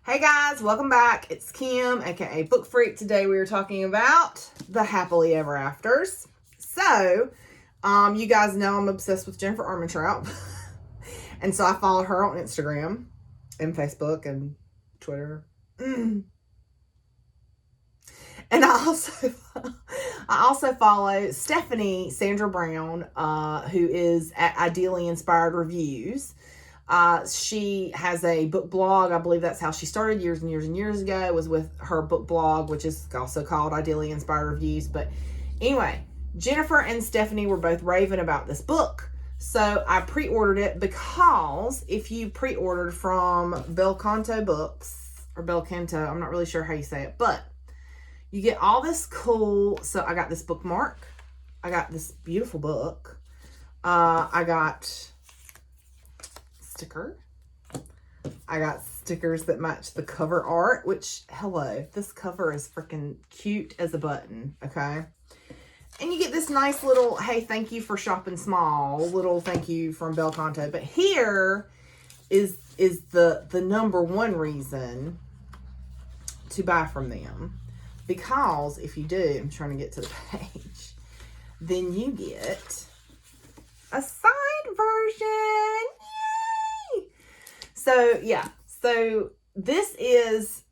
Hey guys, welcome back. It's Kim, aka Book Freak. Today we are talking about the Happily Ever Afters. So, you guys know I'm obsessed with Jennifer Armentrout. And so I follow her on Instagram and Facebook and Twitter. And I also follow Stephanie Sandra Brown, who is at Ideally Inspired Reviews. She has a book blog. I believe that's how she started years and years and years ago. It was with her book blog, which is also called Ideally Inspired Reviews. But anyway, Jennifer and Stephanie were both raving about this book. So I pre-ordered it because if you pre-ordered from Bel Canto Books, or Bel Canto, I'm not really sure how you say it, but you get all this cool. So I got this bookmark. I got this beautiful book. I got sticker. I got stickers that match the cover art, which, hello, this cover is freaking cute as a button, okay? And you get this nice little, hey, thank you for shopping small, little thank you from Bel Canto. But here is the number one reason to buy from them. Because if you do, I'm trying to get to the page, then you get a signed version. So, yeah. So, this is,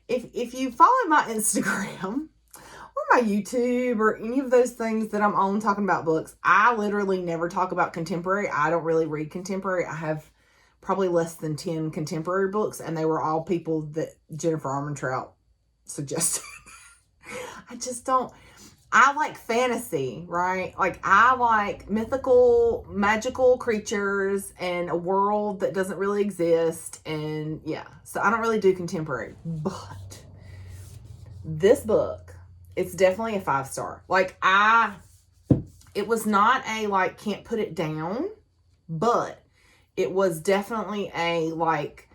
if you follow my Instagram or my YouTube or any of those things that I'm on talking about books, I literally never talk about contemporary. I don't really read contemporary. I have probably less than 10 contemporary books, and they were all people that Jennifer Armentrout suggested. I just don't. I like fantasy, right? Like, I like mythical, magical creatures and a world that doesn't really exist. And yeah, so I don't really do contemporary. But this book, it's definitely a 5-star. Like, it was not a, like, can't put it down, but it was definitely a, like,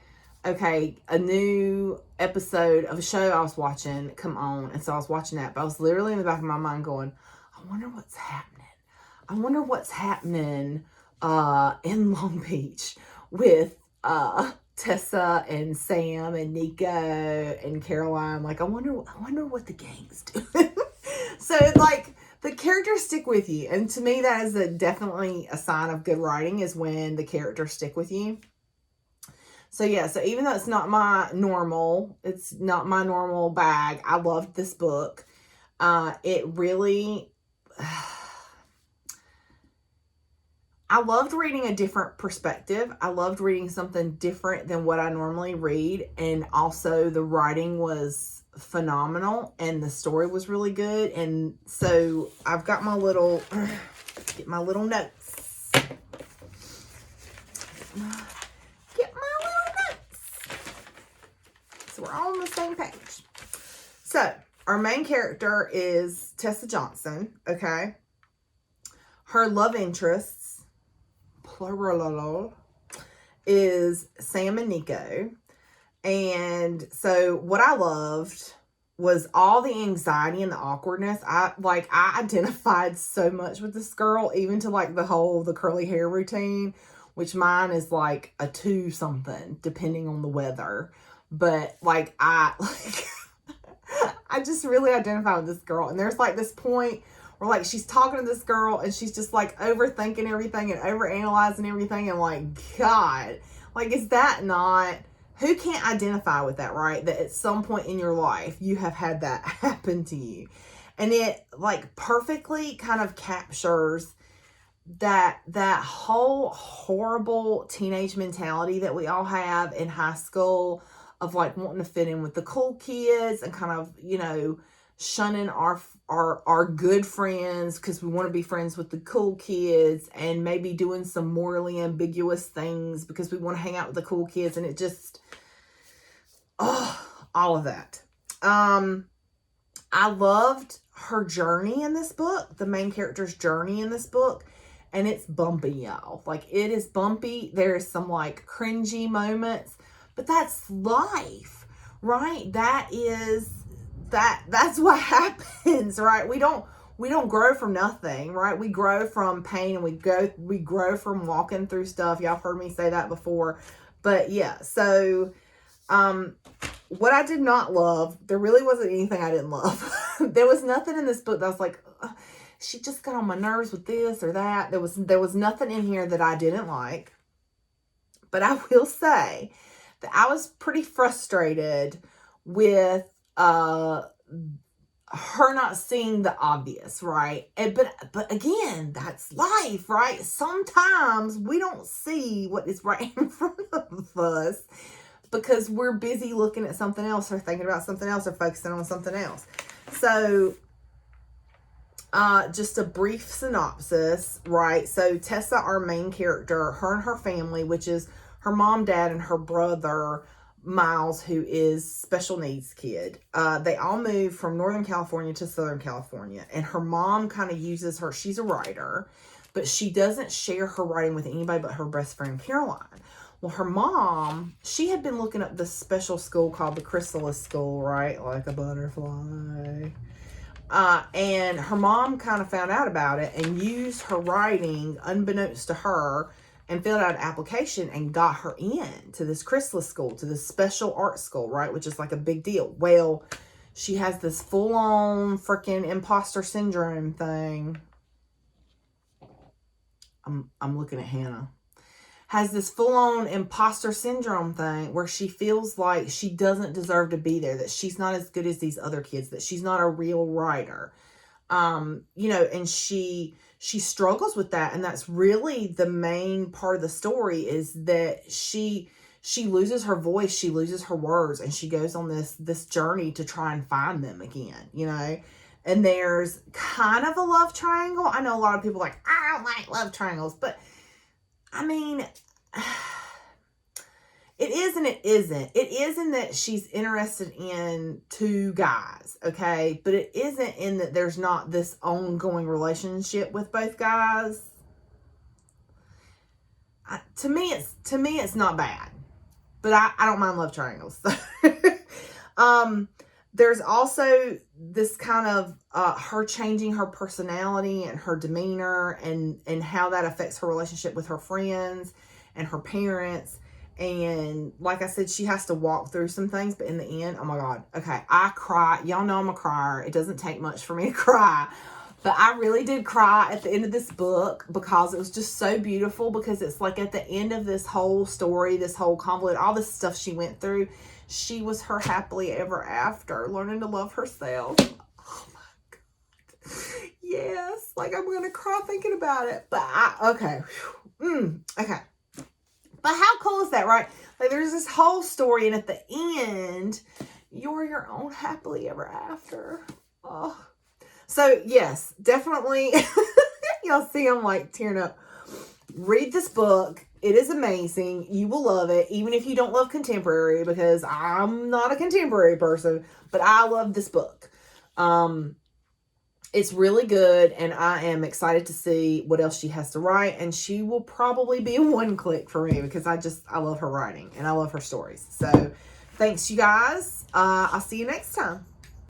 okay, a new episode of a show I was watching come on, and so I was watching that, but I was literally in the back of my mind going, I wonder what's happening. I wonder what's happening in Long Beach with Tessa and Sam and Nico and Caroline. Like, I wonder what the gang's doing. So it's like, the characters stick with you, and to me that is definitely a sign of good writing, is when the characters stick with you. So yeah, so even though it's not my normal bag, I loved this book. It really, I loved reading a different perspective. I loved reading something different than what I normally read. And also the writing was phenomenal and the story was really good. And so I've got my little, get my little notes. So we're all on the same page. So our main character is Tessa Johnson, okay? Her love interests, plural, is Sam and Nico. And so what I loved was all the anxiety and the awkwardness. I identified so much with this girl, even to like the curly hair routine, which mine is like a 2 something, depending on the weather. But like I just really identify with this girl. And there's like this point where like she's talking to this girl and she's just like overthinking everything and overanalyzing everything. And like, God, like, is that not, who can't identify with that, right? That at some point in your life you have had that happen to you. And it like perfectly kind of captures that whole horrible teenage mentality that we all have in high school, of like wanting to fit in with the cool kids and kind of, you know, shunning our good friends because we want to be friends with the cool kids, and maybe doing some morally ambiguous things because we want to hang out with the cool kids. And it just, all of that. I loved her journey in this book, the main character's journey in this book. And it's bumpy, y'all. Like, it is bumpy. There's some like cringy moments. But that's life, right? That's what happens, right? We don't grow from nothing, right? We grow from pain, and we grow from walking through stuff. Y'all have heard me say that before. But yeah, so What I did not love, there really wasn't anything I didn't love. There was nothing in this book that I was like, she just got on my nerves with this or that. There was nothing in here that I didn't like. But I will say that I was pretty frustrated with her not seeing the obvious, right? But again, that's life, right? Sometimes we don't see what is right in front of us because we're busy looking at something else or thinking about something else or focusing on something else. So just a brief synopsis, right? So Tessa, our main character, her and her family, which is her mom, dad, and her brother Miles, who is special needs kid. They all moved from Northern California to Southern California, and her mom kind of uses her. She's a writer, but she doesn't share her writing with anybody but her best friend Caroline. Well, her mom, she had been looking up this special school called the Chrysalis School, right? Like a butterfly. And her mom kind of found out about it and used her writing, unbeknownst to her, and filled out an application and got her in to this Chrysalis School, to this special art school, right? Which is like a big deal. Well, she has this full-on freaking imposter syndrome thing. I'm looking at Hannah. Has this full-on imposter syndrome thing where she feels like she doesn't deserve to be there, that she's not as good as these other kids, that she's not a real writer. You know, and she struggles with that, and that's really the main part of the story, is that she loses her voice, she loses her words, and she goes on this journey to try and find them again, you know. And there's kind of a love triangle. I know a lot of people are like, I don't like love triangles, but I mean, it is and it isn't. It is in that she's interested in two guys, okay? But it isn't in that there's not this ongoing relationship with both guys. To me, it's not bad. But I don't mind love triangles. There's also this kind of her changing her personality and her demeanor and how that affects her relationship with her friends and her parents. And like I said, she has to walk through some things, but in the end, oh my God. Okay, I cry. Y'all know I'm a crier. It doesn't take much for me to cry. But I really did cry at the end of this book because it was just so beautiful, because it's like at the end of this whole story, this whole convoluted, all this stuff she went through, she was her happily ever after, learning to love herself. Oh my God. Yes. Like I'm going to cry thinking about it. But okay. Okay. But how cool is that, right? Like there's this whole story, and at the end, you're your own happily ever after. Oh. So yes, definitely. Y'all see I'm like tearing up. Read this book. It is amazing. You will love it, even if you don't love contemporary, because I'm not a contemporary person, but I love this book. It's really good, and I am excited to see what else she has to write, and she will probably be a one-click for me because I love her writing, and I love her stories. So thanks, you guys. I'll see you next time.